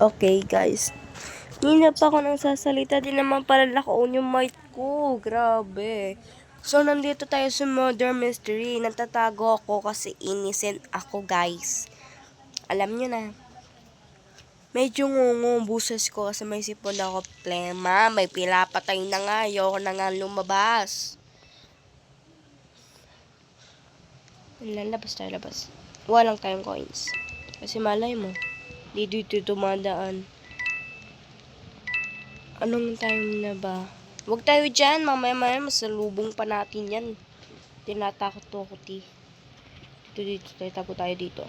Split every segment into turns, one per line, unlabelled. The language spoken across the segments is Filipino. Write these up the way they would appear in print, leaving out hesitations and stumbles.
Okay, guys. Hindi na pa ako nang sasalita. Di naman pala naka-on yung mic ko. Grabe. So, nandito tayo sa Murder Mystery. Natatago ako kasi innocent ako, guys. Alam nyo na. Medyo ngungo buses ko kasi may sipon ako problema. May pinapatay na nga. Ayoko na nga lumabas. Lalabas tayo, labas. Walang tayong coins. Kasi malay mo, di dito dumadaan. Anong time na ba? Huwag tayo dyan. Mamaya masalubong pa natin yan. Tinatakot to ako, ti. Dito, tago tayo dito.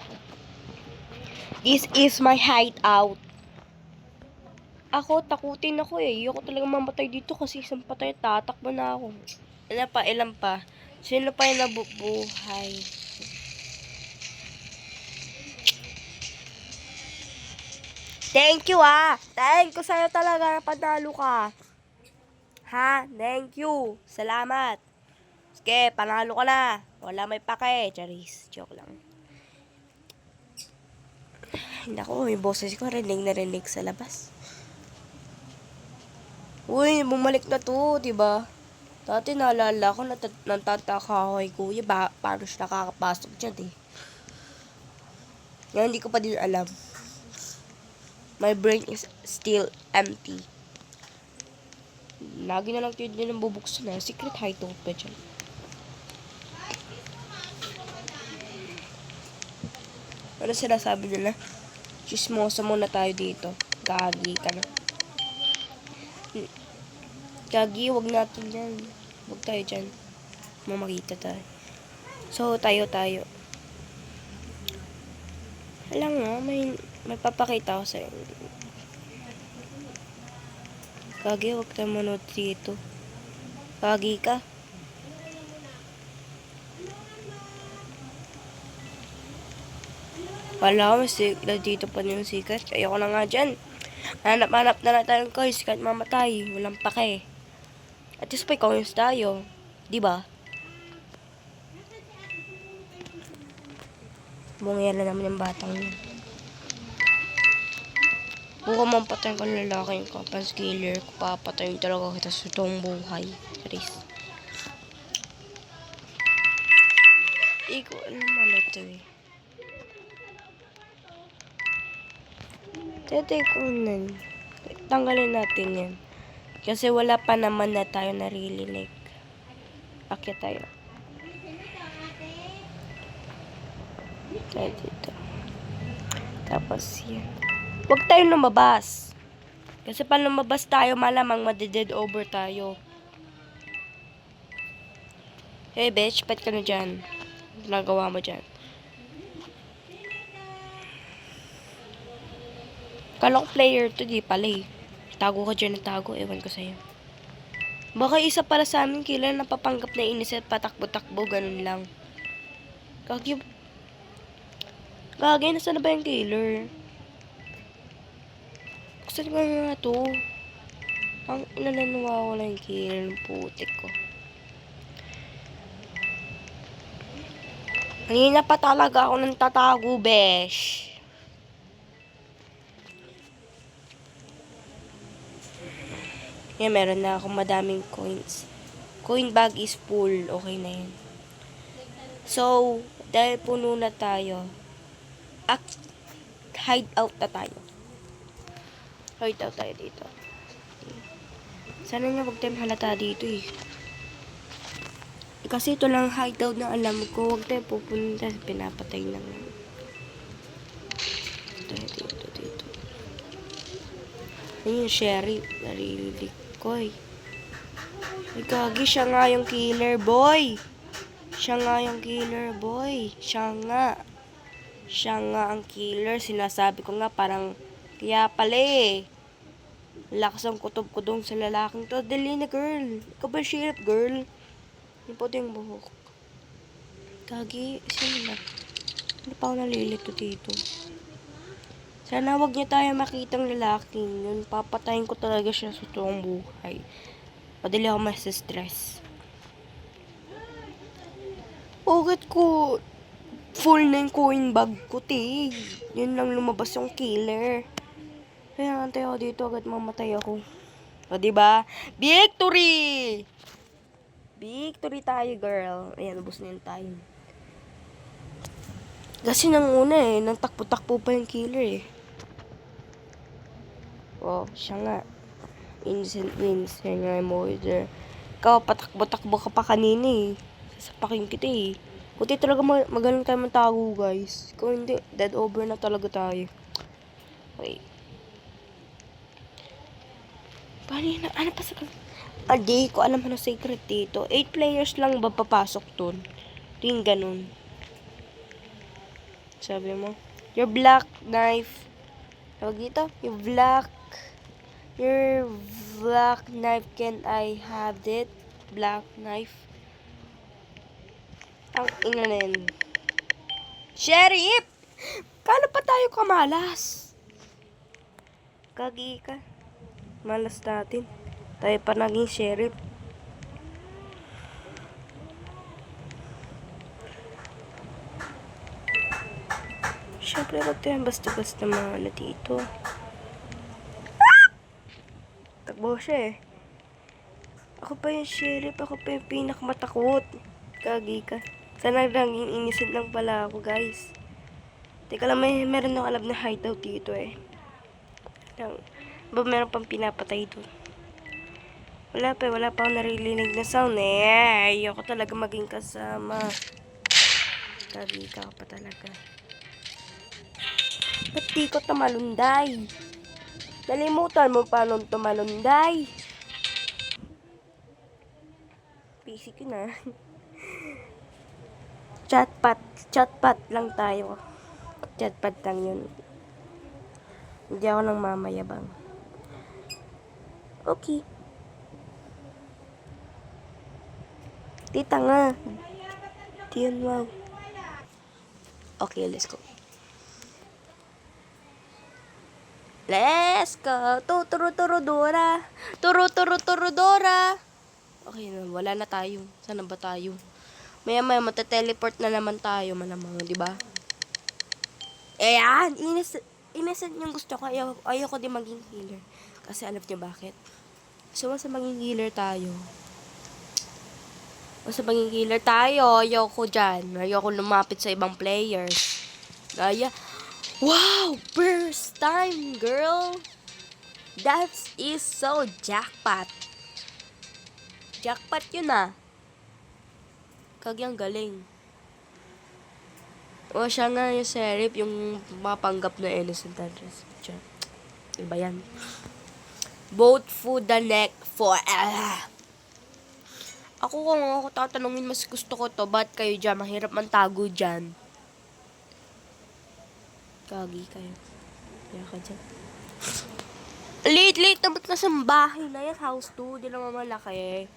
This is my hideout. Ako, takutin ako eh. Ayoko talaga mamatay dito kasi isang patay, tatakbo na ako. Ilan pa? Sino pa yung nabubuhay? Thank you Thank you sa'yo talaga na panalo ka. Ha? Thank you. Salamat. Sige, panalo ka na. Wala may pake. Charis. Joke lang. Hindi ako, yung boses ko rinig na rinig sa labas. Uy, bumalik na to, diba? Dati naalala ko, natataka ako kay kuya, paano siya nakakapasok dyan eh. Ngayon, hindi ko pa din alam. My brain is still empty. Lagi na lang din ang bubuksan na. Secret hideout pa dyan. Ano sinasabi nila? Chismosa muna tayo dito. Gagi ka na. Gagi, wag natin yan. Wag tayo dyan. Mamakita tayo. So, tayo. Alam nga, may papakita ko sa'yo. Gagi, wag tayo manood dito. Gagi ka. Wala ko, dito pa yung sikat. Ayoko na nga dyan. Hanap-hanap na lang tayong coins kahit mamatay. Walang pake. At least may coins tayo. Diba? Bungera naman yung batang yun. Buka man patayin ko ng lalaki yung kapans killer. Papatayin talaga kita sa toong buhay. Charis. Di ko alam ano ito eh. Tetay ko nun. Tanggalin natin yan. Kasi wala pa naman na tayo naririnig. Akyat tayo. Tayo dito. Tapos yan. Huwag tayong lumabas. Kasi pa lumabas tayo, malamang madi-dead over tayo. Hey bitch, pet ka na dyan. Nagawa mo dyan. Kala ko player to, di pala eh. Tago ka dyan na tago, ewan ko sa'yo. Baka isa pala sa amin killer na papanggap na inis at patakbo-takbo, ganun lang. Gagi, nasaan na ba yung killer? Saan ba nga to? Ang inananuwa ko lang yung killer ng putik ko. Kanina pa talaga ako nang tatago, besh. Yan, meron na akong madaming coins. Coin bag is full. Okay na yan. So, dahil puno na tayo, hideout na tayo. Hideout tayo dito. Sana nga wag tayong halata dito eh. Kasi ito lang hideout na alam ko. Wag tayo pupunta. Pinapatay na nga. Dito. Ayun yung sheriff. Narililig ko eh. Ay gagi, siya nga yung killer boy. Siya nga ang killer. Sinasabi ko nga parang kaya pala eh. Lakas ang kutob ko dong sa lalaking to. Dali na girl. Ikaw ba sheriff girl? Yung puti yung buhok. Gagi, sino na? Ano pa ako nalilito dito? Sana wag niya tayo makitang lalaking yun. Papatayin ko talaga siya sa toong buhay. Madali ako stress. Bakit ko full na yung coin bag ko, te? Yun lang lumabas yung killer. Kaya antay ako dito, agad mamatay ako. O, diba? Victory! Victory tayo, girl. Ayan, ubos na yung time. Kasi nang una nang takbo-takbo pa yung killer Oh, siya nga. Innocent wins. Siya nga yung murder. Ikaw, patakbo-takbo ka pa kanina Sasapakin kita Buti talaga magaling tayo magtago, guys. Kung hindi, dead over na talaga tayo. Wait. Paano yun? Ano pa sa... Di ko alam ano secret dito. 8 players lang ba papasok dun? Ito yung ganun. Sabi mo. Your black knife. Tawag dito? Your black knife. Can I have it? Black knife. Ang ina na yun. Sheriff! Kano pa tayo kamalas? Kagi ka. Malas natin. Tayo pa naging sheriff. Siyempre, wag tayo basta-basta mga dito. Takbo siya Ako pa yung sheriff. Ako pa yung pinakamatakot. Kagi ka. Sana naging innocent lang pala ako, guys. Teka lang, meron akong alam na hideout dito Ba meron pang pinapatay doon? Wala pa akong naririnig na sound Ayoko talaga maging kasama. Kagi ka pa talaga. Ba't di ko tumalunday? Nalimutan mo paano tumalunday? Basic yun Chatpat lang tayo. Chatpat lang yun. Hindi ako nang mamayabang. Okay. Tita nga. Diyan, wow. Okay, let's go. Let's go. Tururudora. Okay na, wala na tayo. Sana ba tayo? Maya-maya matateleport na naman tayo, malamang, di ba? Ayan, innocent yung gusto ko. Ayoko din maging healer. Kasi alam niyo bakit? So, once maging healer tayo. Ayoko dyan. Ayoko lumapit sa ibang players. Gaya, wow! First time, girl! That is so jackpot. Jackpot yun Kagyang galing. O, siya nga yung sheriff, yung mapanggap na innocent address. Iba yan. Vote for the neck for... Ako kung ako tatanungin, mas gusto ko to. Ba't kayo dyan? Mahirap man tago dyan. Kagi kayo. Kaya ka dyan. Late na ba't kasambahay na yan? House 2. Di naman malaki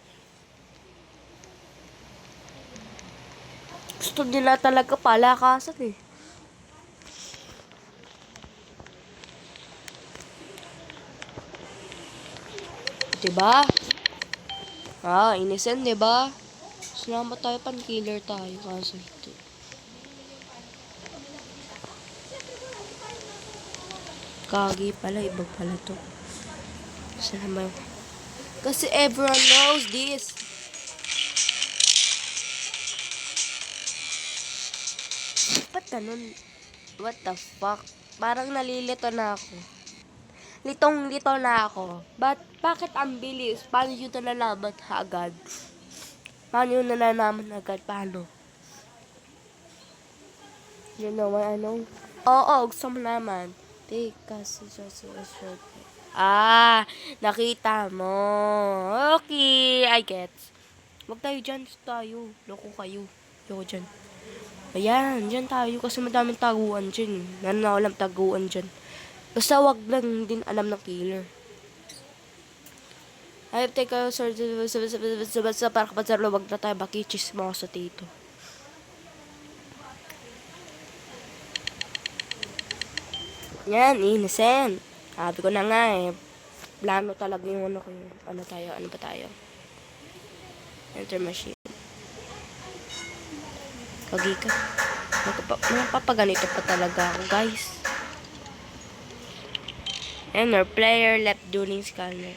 Gusto nila talaga palakasan Diba? Innocent, diba? Salamat tayo, pan-killer tayo. Kaso ito. Kagi pala, iba pala to. Salamat. Kasi everyone knows this. Ba't ganun? What the fuck? Parang nalilito na ako. Litong-lito na ako. Bakit ang bilis? Paano yun nalalaman agad? Paano? You know what I know? Oo, gusto mo naman. Kasi short. Nakita mo. Okay, I get. Wag tayo dyan. Loko kayo. Loko dyan. Ayan, dyan tayo kasi madaming taguan dyan. Alam taguan dyan. Basta wag lang din alam ng killer. Ay, teka, sir, para kapag sir, wag na tayo bakichis mo sa tito. Yan, innocent. Sabi ko na nga plano talaga yung ano ba tayo? Enter machine. Kagi ka. Papaganito pa talaga ako, guys. And our player left during scanner.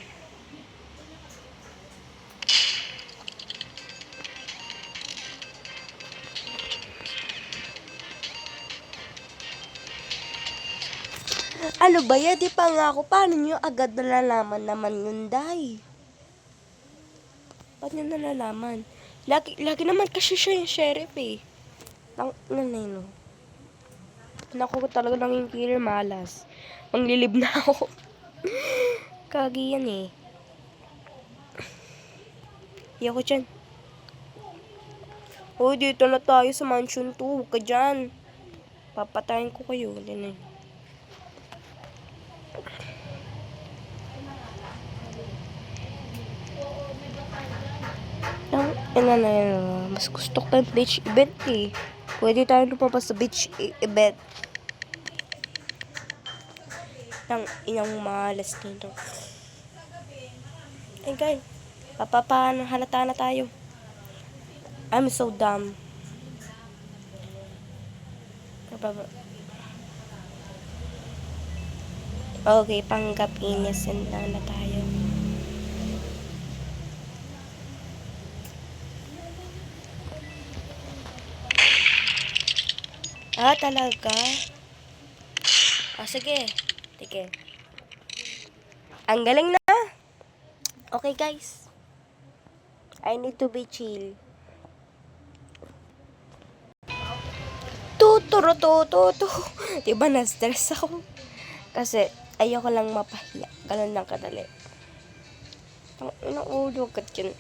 Ano ba yan? Di pa nga ako. Paano nyo agad nalalaman naman yun, Day? Paano nyo nalalaman? Lagi naman kasi siya yung sheriff eh. Nanay no. Naku talaga lang yung killer malas. Manglilib na ako. Kagi yan eh. Iyako dyan. Oh, dito na tayo sa mansion 2. Huwag ka dyan. Papatayin ko kayo. Yan eh. Mas gusto ko tayong beach event eh. Pwede tayo lumabas sa beach event. Nang inang malas nito. Ay guys, halata na tayo. I'm so dumb. Okay, panggap innocent lang na tayo. Ah, talaga? Sige. Sige. Ang galing na. Okay, guys. I need to be chill. Tuturutututu. Diba na-stress ako? Kasi ayoko lang mapahiya. Ganun lang kadali. Ang inuulo ka dyan.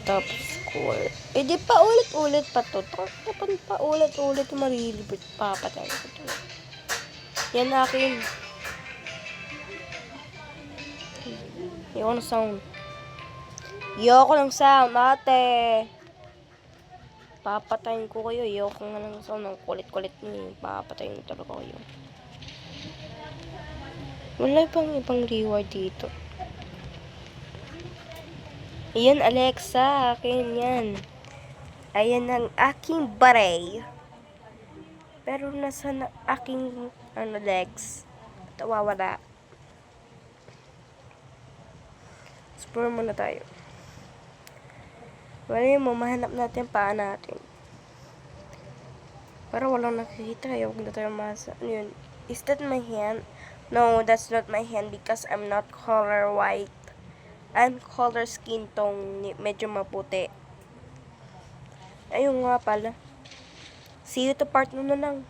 Top score. Eh di pa ulit-ulit pa to. Tapos pa ulit-ulit marilibit. Papatay ko to. Yan akin. Ayoko ng sound. Ayoko ng sound, ate. Papatayin ko kayo. Ayoko nga ng sound. Ang kulit-kulit niyo. Papatayin ko talaga kayo. Wala pang ibang reward dito. Ayan, Alexa. Akin yan. Ayan ang aking baray. Pero nasa aking legs. Tawawala. Explore muna tayo. Wala mo, mahanap natin paa natin. Para walang nakikita. Huwag na tayo masa. Ano yun? Is that my hand? No, that's not my hand because I'm not color white. I'm color skin tone. Medyo maputi. Ayun nga pala. See you to part 1 na lang.